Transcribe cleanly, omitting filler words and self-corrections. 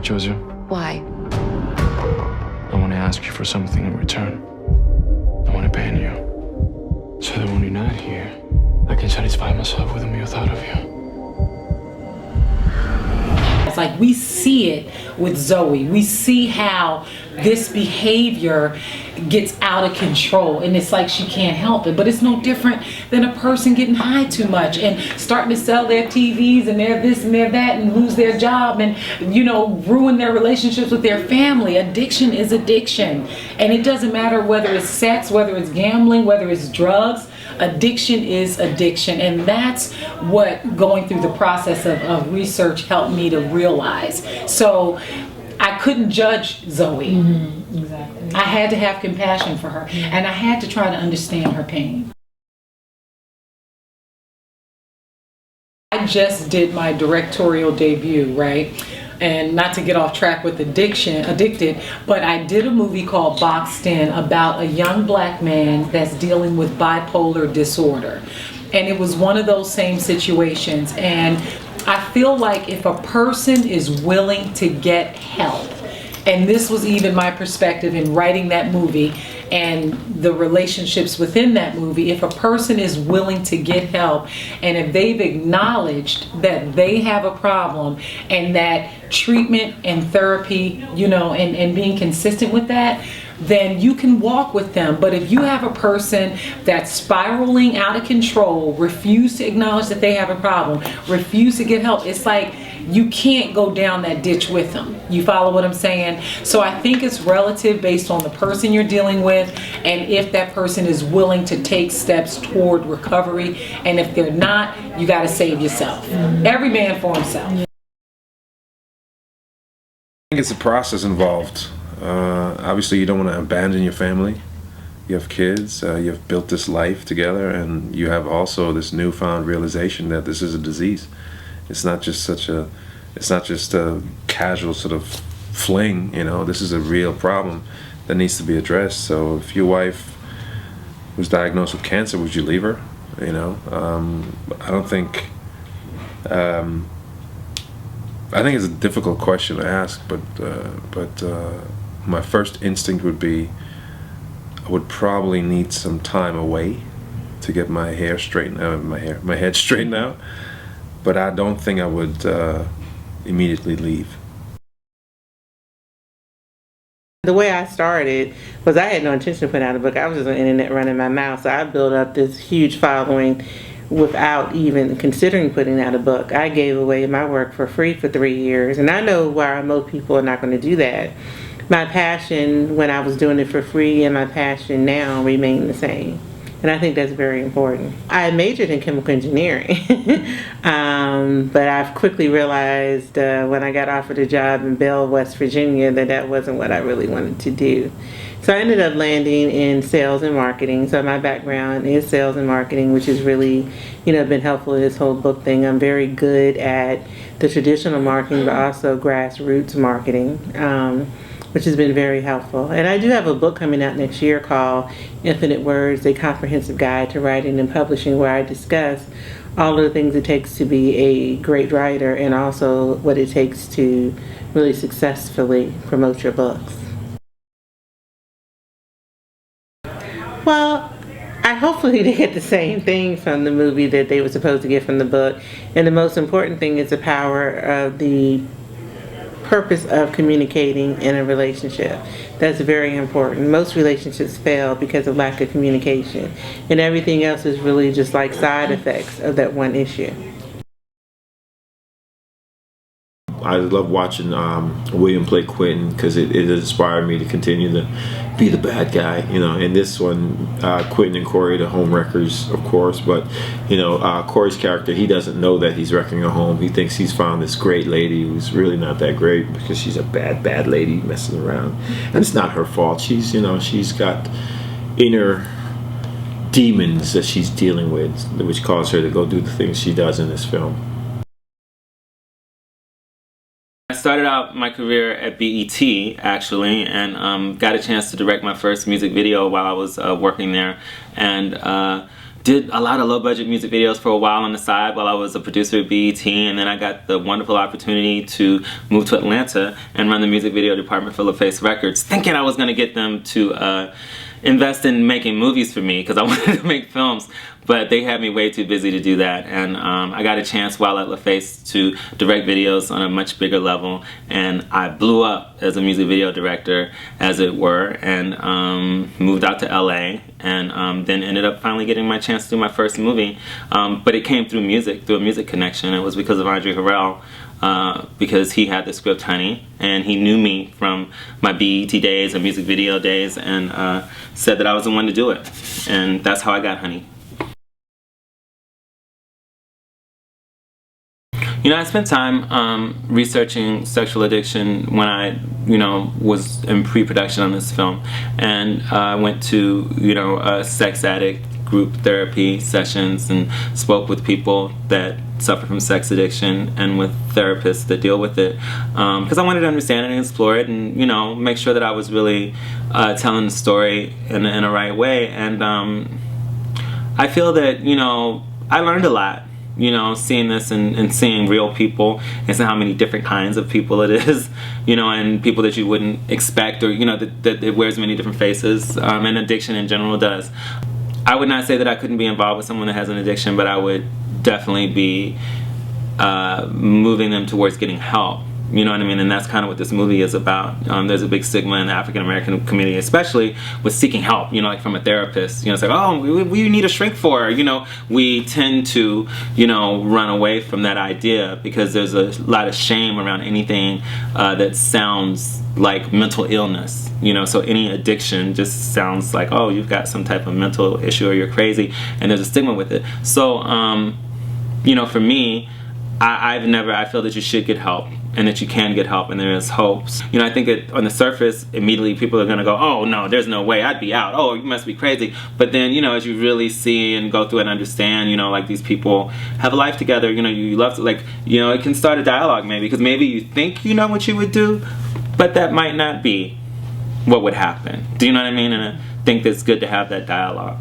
Josie. Why? I want to ask you for something in return. I want to ban you. So that when you're not here, I can satisfy myself with a mere thought of you. It's like we see it with Zoe. We see how this behavior gets out of control, and it's like she can't help it. But it's no different than a person getting high too much and starting to sell their TVs and their this and their that and lose their job and, you know, ruin their relationships with their family. Addiction is addiction, and it doesn't matter whether it's sex, whether it's gambling, whether it's drugs. Addiction is addiction, and that's what going through the process of research helped me to realize. So I couldn't judge Zoe. Exactly. I had to have compassion for her, and I had to try to understand her pain. I just did my directorial debut, right? And not to get off track with addicted, but I did a movie called Boxed In about a young black man that's dealing with bipolar disorder. And it was one of those same situations. And I feel like if a person is willing to get help, and this was even my perspective in writing that movie and the relationships within that movie, if a person is willing to get help and if they've acknowledged that they have a problem and that treatment and therapy, you know, and being consistent with that, then you can walk with them. But if you have a person that's spiraling out of control, refuse to acknowledge that they have a problem, refuse to get help, it's like you can't go down that ditch with them. You follow what I'm saying? So I think it's relative based on the person you're dealing with and if that person is willing to take steps toward recovery. And if they're not, you got to save yourself. Every man for himself. I think it's a process involved. Obviously, you don't want to abandon your family. You have kids, you've built this life together, and you have also this newfound realization that this is a disease. It's not just a casual sort of fling, you know. This is a real problem that needs to be addressed. So if your wife was diagnosed with cancer, would you leave her? You know, I don't think. I think it's a difficult question to ask, but my first instinct would be I would probably need some time away to get my hair straightened out, my head straightened out. But I don't think I would immediately leave. The way I started was I had no intention of putting out a book. I was just on the internet running my mouth, so I built up this huge following without even considering putting out a book. I gave away my work for free for 3 years, and I know why most people are not going to do that. My passion when I was doing it for free and my passion now remain the same. And I think that's very important. I majored in chemical engineering, but I've quickly realized when I got offered a job in Bell, West Virginia, that wasn't what I really wanted to do. So I ended up landing in sales and marketing. So my background is sales and marketing, which has really, been helpful in this whole book thing. I'm very good at the traditional marketing, but also grassroots marketing. Which has been very helpful. And I do have a book coming out next year called Infinite Words, A Comprehensive Guide to Writing and Publishing, where I discuss all of the things it takes to be a great writer and also what it takes to really successfully promote your books. Well, hopefully they get the same thing from the movie that they were supposed to get from the book. And the most important thing is the power of the purpose of communicating in a relationship. That's very important. Most relationships fail because of lack of communication, and everything else is really just like side effects of that one issue. I love watching William play Quentin because it inspired me to continue to be the bad guy. In this one, Quentin and Corey, the home wreckers, of course. But Corey's character, he doesn't know that he's wrecking a home. He thinks he's found this great lady who's really not that great because she's a bad lady messing around, and it's not her fault. She's got inner demons that she's dealing with, which cause her to go do the things she does in this film. I started out my career at BET actually, and got a chance to direct my first music video while I was working there, and did a lot of low budget music videos for a while on the side while I was a producer at BET, and then I got the wonderful opportunity to move to Atlanta and run the music video department for LaFace Records, thinking I was going to get them to invest in making movies for me because I wanted to make films, but they had me way too busy to do that. And I got a chance while at LaFace to direct videos on a much bigger level, and I blew up as a music video director, as it were, and moved out to LA, and then ended up finally getting my chance to do my first movie. But it came through music, through a music connection. It was because of Andre Harrell. Because he had the script Honey, and he knew me from my BET days and music video days, and said that I was the one to do it, and that's how I got Honey. You know, I spent time researching sexual addiction when I, was in pre-production on this film, and I went to, sex addict group therapy sessions and spoke with people that suffer from sex addiction and with therapists that deal with it, because I wanted to understand it and explore it, and make sure that I was really telling the story in a right way. And I feel that I learned a lot, seeing this and seeing real people and seeing how many different kinds of people it is, and people that you wouldn't expect, or that it wears many different faces, and addiction in general does. I would not say that I couldn't be involved with someone that has an addiction, but I would definitely be moving them towards getting help. You know what I mean? And that's kind of what this movie is about. There's a big stigma in the African American community, especially with seeking help, like from a therapist. It's like, oh, we need a shrink for her. We tend to, run away from that idea because there's a lot of shame around anything that sounds like mental illness. So any addiction just sounds like, oh, you've got some type of mental issue or you're crazy, and there's a stigma with it. So, for me, I feel that you should get help, and that you can get help, and there is hopes. I think that on the surface, immediately people are gonna go, oh no, there's no way, I'd be out. Oh, you must be crazy. But then, as you really see and go through and understand, like these people have a life together, you love to, it can start a dialogue maybe, because maybe you think you know what you would do, but that might not be what would happen. Do you know what I mean? And I think it's good to have that dialogue.